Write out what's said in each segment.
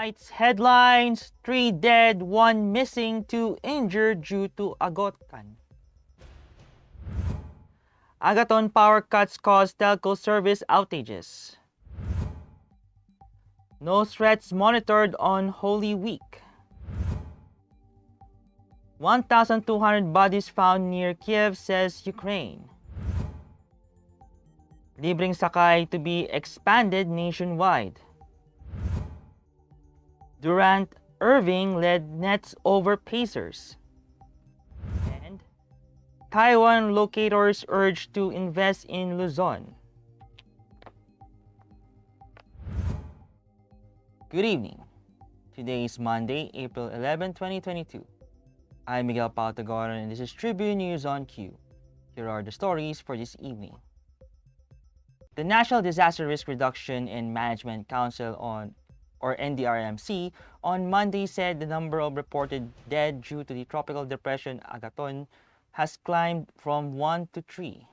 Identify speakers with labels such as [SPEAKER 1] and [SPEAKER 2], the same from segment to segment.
[SPEAKER 1] Tonight's headlines: 3 dead, 1 missing, 2 injured due to Agaton. Agaton power cuts cause telco service outages. No threats monitored on Holy Week. 1,200 bodies found near Kyiv, says Ukraine. Libreng sakay to be expanded nationwide. Durant, Irving led nets over Pacers. And Taiwan locators urged to invest in Luzon. Good evening. Today is Monday, April 11, 2022. I'm Miguel Pautagoran and this is Tribune News on Q. Here are the stories for this evening. The National Disaster Risk Reduction and Management Council or NDRMC, on Monday said the number of reported dead due to the tropical depression Agaton has climbed from 1 to 3.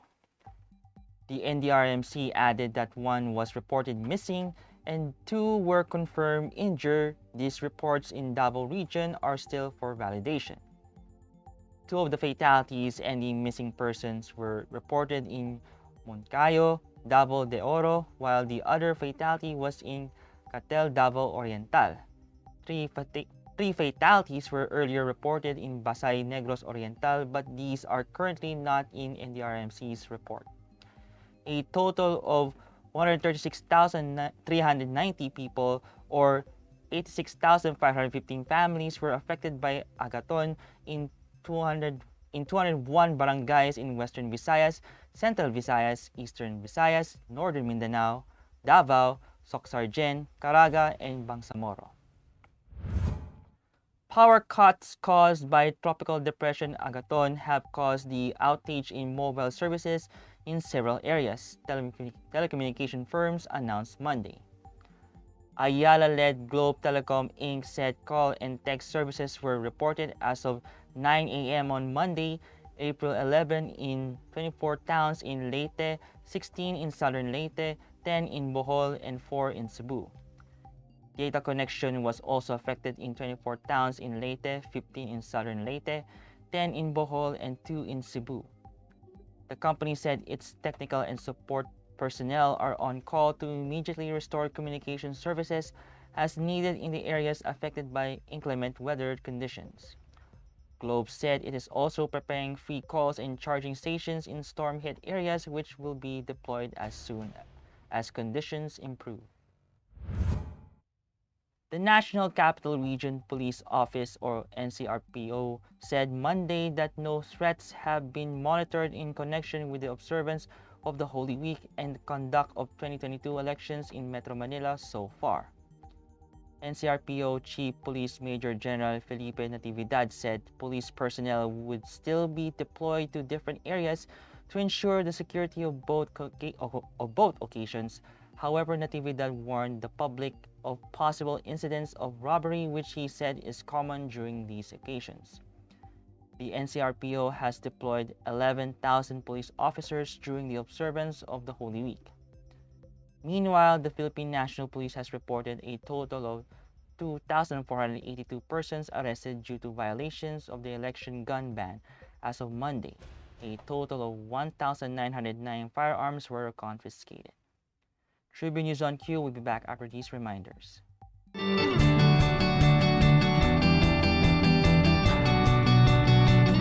[SPEAKER 1] The NDRMC added that 1 was reported missing and 2 were confirmed injured. These reports in Davao region are still for validation. 2 of the fatalities and the missing persons were reported in Moncayo, Davao de Oro, while the other fatality was in Catel, Davao Oriental. 3 fatalities were earlier reported in Basay, Negros Oriental, but these are currently not in NDRMC's report. A total of 136,390 people or 86,515 families were affected by Agaton in 201 barangays in Western Visayas, Central Visayas, Eastern Visayas, Northern Mindanao, Davao, Socsargen, Caraga, and Bangsamoro. Power cuts caused by Tropical Depression Agaton have caused the outage in mobile services in several areas, telecommunication firms announced Monday. Ayala-led Globe Telecom Inc. said call and text services were reported as of 9 a.m. on Monday, April 11 in 24 towns in Leyte, 16 in Southern Leyte, 10 in Bohol, and 4 in Cebu. Data connection was also affected in 24 towns in Leyte, 15 in Southern Leyte, 10 in Bohol, and 2 in Cebu. The company said its technical and support personnel are on call to immediately restore communication services as needed in the areas affected by inclement weather conditions. Globe said it is also preparing free calls and charging stations in storm-hit areas, which will be deployed as soon as conditions improve. The National Capital Region Police Office or NCRPO said Monday that no threats have been monitored in connection with the observance of the Holy Week and the conduct of 2022 elections in Metro Manila so far. NCRPO Chief Police Major General Felipe Natividad said police personnel would still be deployed to different areas to ensure the security of both occasions. However, Natividad warned the public of possible incidents of robbery, which he said is common during these occasions. The NCRPO has deployed 11,000 police officers during the observance of the Holy Week. Meanwhile, the Philippine National Police has reported a total of 2,482 persons arrested due to violations of the election gun ban as of Monday. A total of 1,909 firearms were confiscated. Tribune News on Q will be back after these reminders.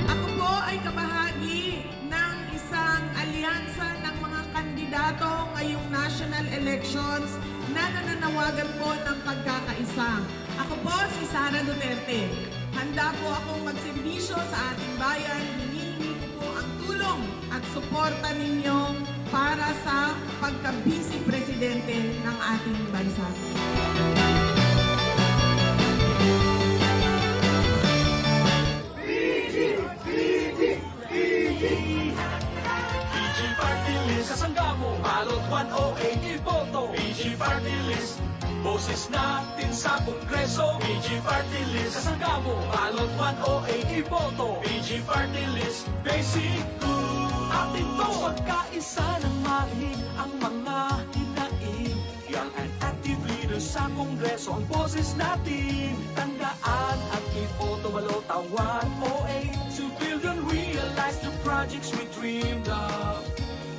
[SPEAKER 2] Ako po ay kabahagi ng isang alyansa ng mga kandidato ngayong national elections na nananawagan po ng pagkakaisa. Ako po si Sara Duterte. Handa po akong magserbisyo sa ating bayan. Hinihingi ko po ang tulong at suporta ninyo para sa pagka-vice presidente ng ating bansa.
[SPEAKER 3] PG Party List, kasangga mo, balot 108 iboto. PG Party List, boses natin sa Kongreso. PG Party List, kasangga mo, balot 108 iboto. PG Party List, basic good. Atin to, pagkaisa ng maling ang mga hinaing. Young and active leaders. kilos sa Kongreso ang boses natin. Tandaan at iboto balota 108. Civilian realize the projects we dreamed of.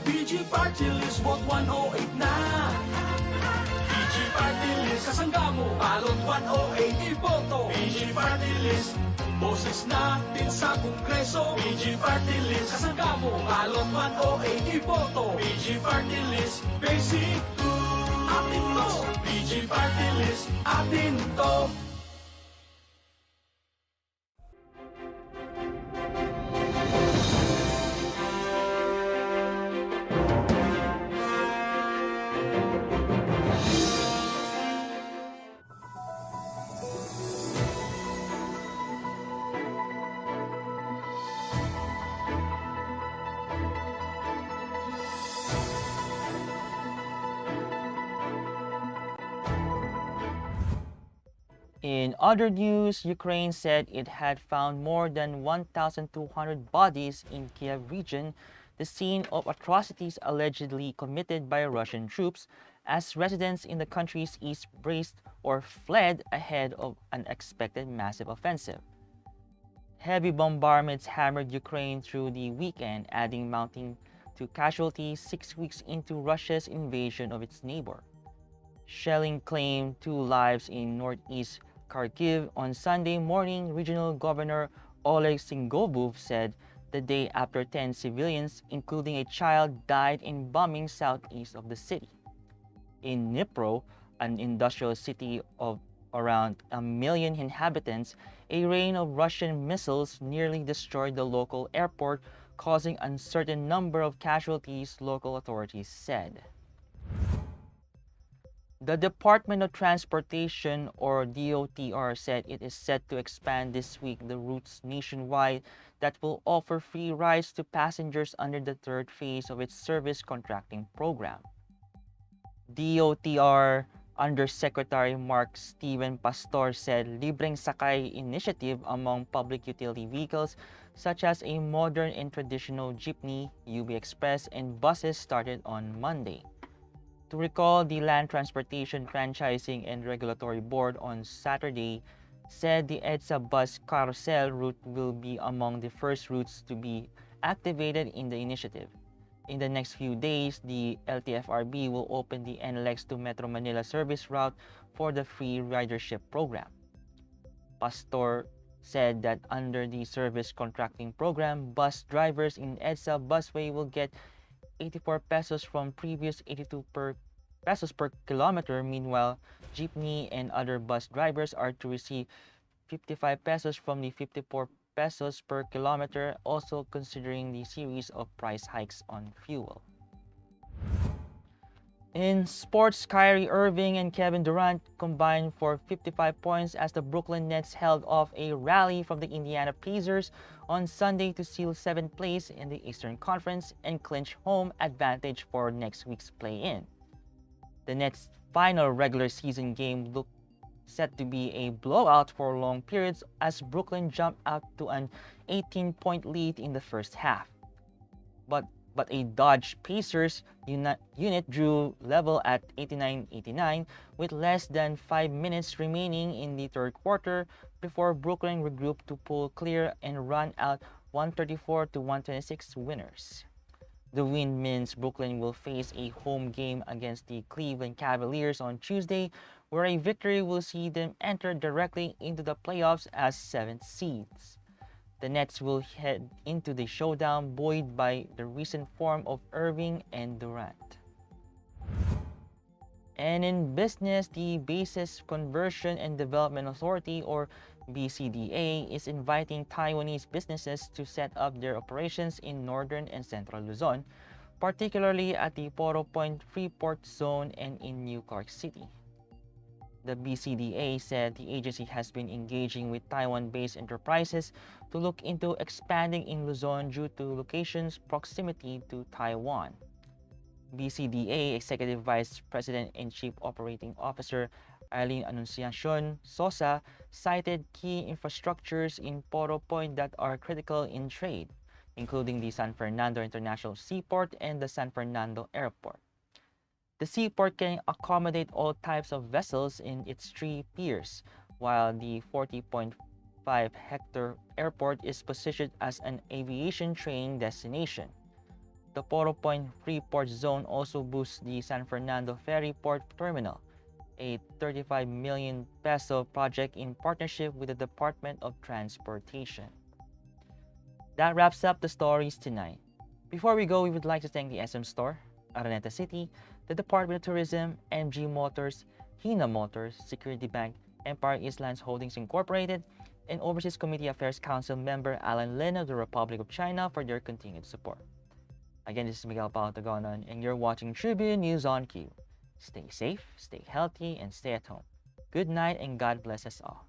[SPEAKER 3] PG Party List, vote 108 na. PG Party List, kasangga mo, balot 108 iboto. PG Party List, boses natin sa Kongreso. PG Party List, kasangga mo, balot 108 iboto. PG Party List, basic good. Atin to, PG Party List, atin to.
[SPEAKER 1] In other news, Ukraine said it had found more than 1,200 bodies in Kyiv region, the scene of atrocities allegedly committed by Russian troops, as residents in the country's east braced or fled ahead of an expected massive offensive. Heavy bombardments hammered Ukraine through the weekend, adding mounting to casualties 6 weeks into Russia's invasion of its neighbor. Shelling claimed 2 lives in northeast Kharkiv on Sunday morning. Regional Governor Oleg Singobov said the day after 10 civilians, including a child, died in bombing southeast of the city. In Dnipro, an industrial city of around 1 million inhabitants, a rain of Russian missiles nearly destroyed the local airport, causing an uncertain number of casualties, local authorities said. The Department of Transportation, or DOTR, said it is set to expand this week the routes nationwide that will offer free rides to passengers under the third phase of its service contracting program. DOTR Undersecretary Mark Steven Pastor said Libreng sakay initiative among public utility vehicles such as a modern and traditional jeepney, UB Express, and buses started on Monday. To recall, the Land Transportation Franchising and Regulatory Board on Saturday said the EDSA bus carousel route will be among the first routes to be activated in the initiative. In the next few days, the LTFRB will open the NLEX to Metro Manila service route for the free ridership program. Pastor said that under the service contracting program, bus drivers in EDSA busway will get 84 pesos from previous 82 pesos per kilometer. Meanwhile, jeepney and other bus drivers are to receive 55 pesos from the 54 pesos per kilometer, also considering the series of price hikes on fuel. In sports, Kyrie Irving and Kevin Durant combined for 55 points as the Brooklyn Nets held off a rally from the Indiana Pacers on Sunday to seal 7th place in the Eastern Conference and clinch home advantage for next week's play-in. The Nets' final regular season game looked set to be a blowout for long periods as Brooklyn jumped out to an 18-point lead in the first half. But a Dodge Pacers unit drew level at 89-89 with less than 5 minutes remaining in the third quarter before Brooklyn regrouped to pull clear and run out 134-126 winners. The win means Brooklyn will face a home game against the Cleveland Cavaliers on Tuesday, where a victory will see them enter directly into the playoffs as 7th seeds. The Nets will head into the showdown buoyed by the recent form of Irving and Durant. And in business, the Bases Conversion and Development Authority, or BCDA, is inviting Taiwanese businesses to set up their operations in northern and central Luzon, particularly at the Poro Point Freeport Zone and in New Clark City. The BCDA said the agency has been engaging with Taiwan-based enterprises to look into expanding in Luzon due to location's proximity to Taiwan. BCDA Executive Vice President and Chief Operating Officer Eileen Anunciacion Sosa cited key infrastructures in Poro Point that are critical in trade, including the San Fernando International Seaport and the San Fernando Airport. The seaport can accommodate all types of vessels in its 3 piers, while the 40.5-hectare airport is positioned as an aviation training destination. The Poro Point Freeport Zone also boosts the San Fernando Ferry Port Terminal, a 35 million peso project in partnership with the Department of Transportation. That wraps up the stories tonight. Before we go, we would like to thank the SM Store, Araneta City, the Department of Tourism, MG Motors, Hina Motors, Security Bank, Empire Islands Holdings Incorporated, and Overseas Committee Affairs Council member Alan Lin of the Republic of China for their continued support. Again, this is Miguel Pautogonon, and you're watching Tribune News on Q. Stay safe, stay healthy, and stay at home. Good night, and God bless us all.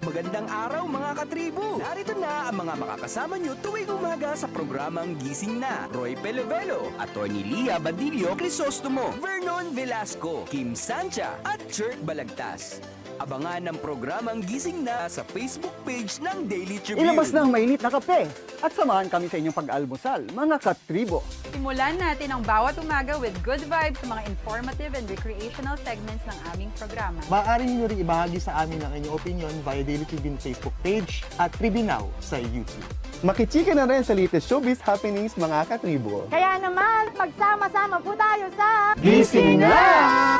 [SPEAKER 4] Magandang araw mga katribo! Narito na ang mga makakasama nyo tuwing umaga sa programang Gising Na. Roy Pelovelo, Atty. Lia Badillo Crisostomo, Vernon Velasco, Kim Sancha at Chert Balagtas. Abangan ang programang Gising Na sa Facebook page ng Daily Tribune.
[SPEAKER 5] Ilabas na ang mainit na kape at samahan kami sa inyong pag-almusal, mga katribo.
[SPEAKER 6] Simulan natin ang bawat umaga with good vibes sa mga informative and recreational segments ng aming programa.
[SPEAKER 7] Maaari niyo rin ibahagi sa amin ang inyong opinion via Daily Tribune Facebook page at Tribune Now sa YouTube.
[SPEAKER 8] Makichika na rin sa latest showbiz happenings, mga katribo.
[SPEAKER 9] Kaya naman, magsama-sama po tayo sa
[SPEAKER 8] Gising Na!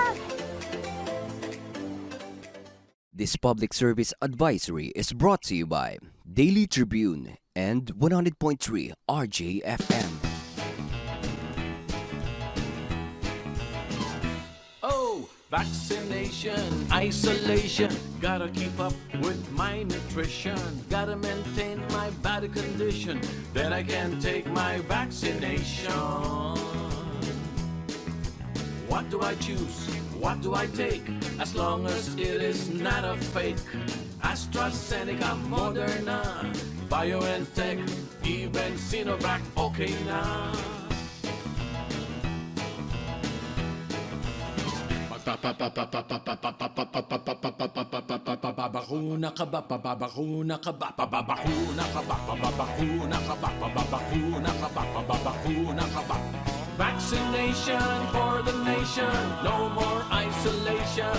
[SPEAKER 4] This public service advisory is brought to you by Daily Tribune and 100.3 RJFM.
[SPEAKER 3] Oh, vaccination, isolation. Gotta keep up with my nutrition. Gotta maintain my body condition. Then I can take my vaccination. What do I choose? What do I take? As long as it is not a fake. AstraZeneca, Moderna, BioNTech, even Sinovac, okay na. Pababakuna ka ba? Pababakuna ka ba? Pababakuna ka ba? Pababakuna ka ba? Pababakuna ka ba? Pababakuna ka ba? Vaccination for the nation, no more isolation.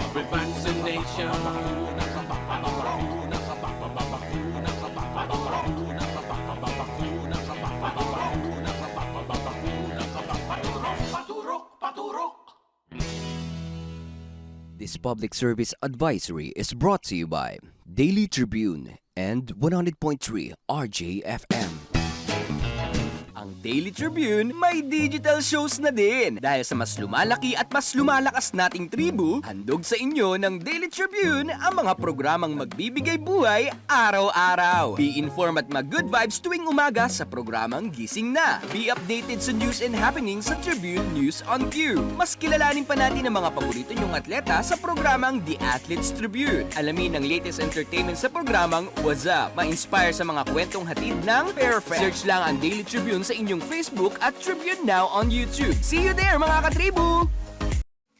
[SPEAKER 3] With vaccination, pababakuna ka ba? Pababakuna ka ba? Pababakuna ka ba? Pababakuna ka ba? Pababakuna ka ba? Pababakuna ka ba? Pababakuna ka ba? Paturok, paturok, paturok.
[SPEAKER 4] This public service advisory is brought to you by Daily Tribune and 100.3 RJFM. Ang Daily Tribune may digital shows na din. Dahil sa mas lumalaki at mas lumalakas nating tribu, handog sa inyo ng Daily Tribune ang mga programang magbibigay buhay araw-araw. Be informed at mag-good vibes tuwing umaga sa programang Gising Na. Be updated sa news and happenings sa Tribune News on Q. Mas kilalanin pa natin ang mga paborito nyong atleta sa programang The Athletes Tribune. Alamin ang latest entertainment sa programang What's Up. Ma-inspire sa mga kwentong hatid ng Perfect. Search lang ang Daily Tribune sa inyong Facebook at Tribune Now on YouTube. See you there, mga katribu!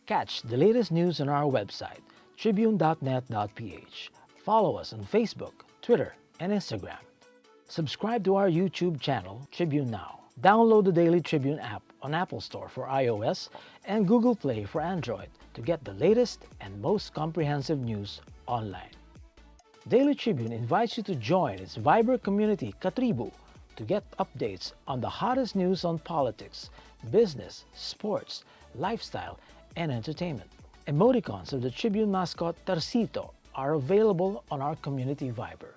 [SPEAKER 10] Catch the latest news on our website, tribune.net.ph. Follow us on Facebook, Twitter, and Instagram. Subscribe to our YouTube channel, Tribune Now. Download the Daily Tribune app on Apple Store for iOS and Google Play for Android to get the latest and most comprehensive news online. Daily Tribune invites you to join its Viber community, Katribu, to get updates on the hottest news on politics, business, sports, lifestyle, and entertainment. Emoticons of the Tribune mascot Tarsito are available on our community Viber.